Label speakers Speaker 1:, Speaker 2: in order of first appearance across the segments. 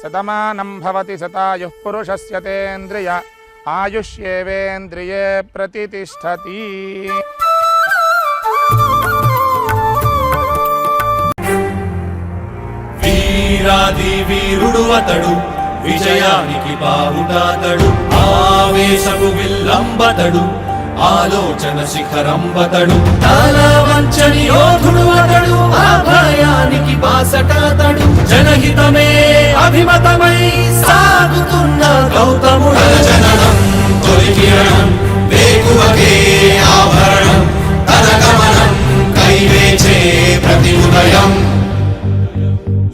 Speaker 1: శతమానం భవతి శతాయుః పురుషస్య తేంద్రియ ఆయుష్యేవేంద్రియే ప్రతిష్టతి.
Speaker 2: వీరాది వీరుడు అతడు, విజయానికి బావుటాతడు, ఆవేశపు విల్లంబతడు, ఆలోచన శిఖరంబతడు, తల వంచని యోధుడు అతడు, అభయానికి బాసటాతడు, జనహితమే అభిమతమై సాగుతున్న గౌతముడు. జననం తొలి కిరణం, వేకువకే ఆభరణం, తన గమనం కైవేచే ప్రతి ఉదయం,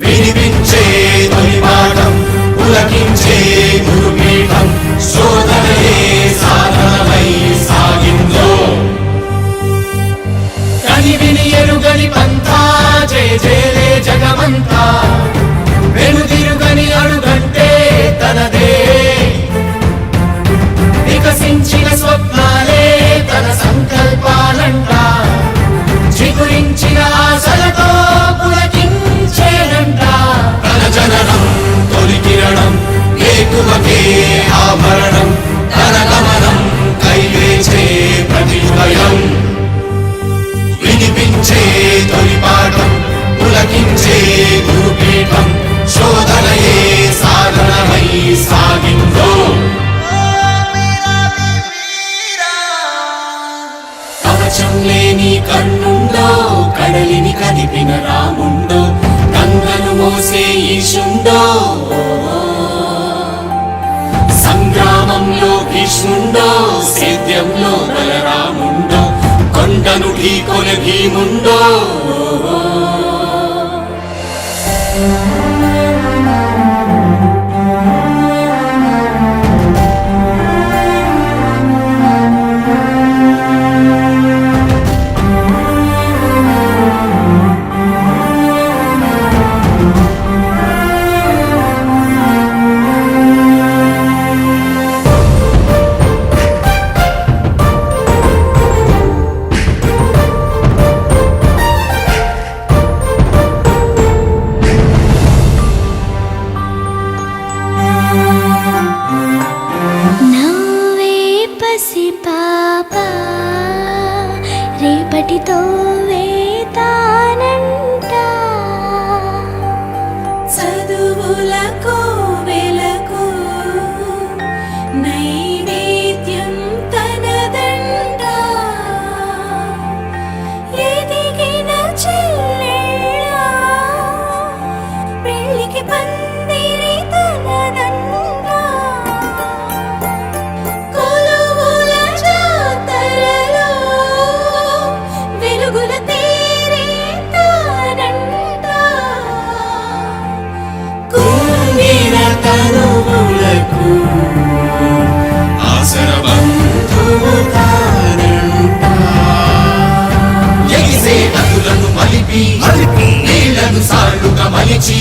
Speaker 2: వినిపించే తొలి పాఠం, పులకించే గురుపీఠం, శోధనయే సాధనమై సాగిందో. కని విని ఎరుగని పంథా, జయ జయలే జగమంతా, వెనుదిరుగని అడుగంటే తనదే, వికసించిన స్వప్నాలే తన సంకల్పాలంట, చిగురించిన ఆశలతో పులకించేనంట. తన జననం తొలి కిరణం, వేకువకే ఆభరణం, తన గమనం కైవేచే ప్రతి ఉదయం, వినిపించే తొలి పాఠం, పులకించే గురుపీఠం, శోధనయే సాధనమై సాగిందో. కవచం లేని కన్నుండో, కడలిని కదిపిన రాముండో, గంగను మోసే ఈశుండో, సంగ్రామంలో భీష్ముండో, సేద్యంలో బలరాముండో, కొండను ఢీకొనే భీముండో.
Speaker 3: రేపటితో వేతానంట, చదువులకు వెలకు నైవేద్యం తనదంట, ఎదిగిన చెల్లెళ్ళ పెళ్ళికి పందిరి తనదంట, కొలువుల జాతరలో వెలుగుల తేరే తానంట, కుంగిన తనువులకు
Speaker 2: ఆసర బంధువు తానంట. ఎగిసే నదులను మలిపి నీళ్లను సాళ్లుగా మలిచి,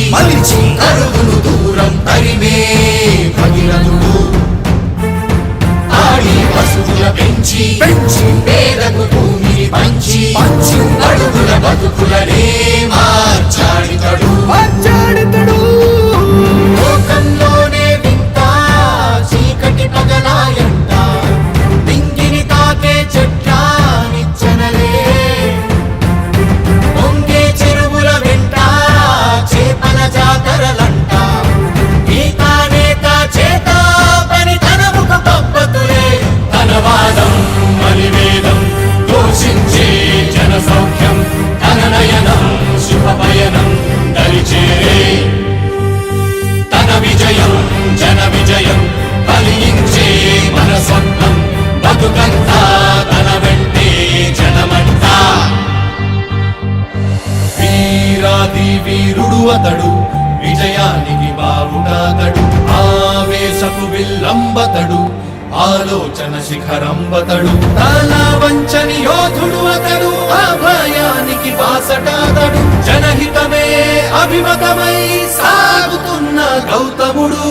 Speaker 2: కరువును దూరం తరిమే భగీరథుడు, ఆడి పశువుల పెంచి పేదకు భూమిని పంచి, అడుగుల బతుకులనే మార్చాడితడు. లోకంలోనే వింత చీకటి పగలాయంట, దింగిని తాకే చెట్ల నిచ్చెనలే, పొంగే చెరువుల వెంట చేపల జాతరలంట, గీతానేత చేత పని తన ముఖ పబ్బతులే, తన వాదం మలివేదం ఘోషించే జన సౌఖ్యం, తన నయనం శుభపయనం దరిచేరే, తన విజయం జన విజయం ఫలించే మన స్వప్నం, బతుకంతా తన వెంటే జనమంతా. వీరాది వీరుడు అతడు, విజయానికి బావుటాతడు, ఆవేశపు విల్లంబతడు, ఆలోచన శిఖరంబతడు, తల వంచని యోధుడు అతడు, అభయానికి బాసటాతడు, జనహితమే అభిమతమై సాగుతున్న గౌతముడు.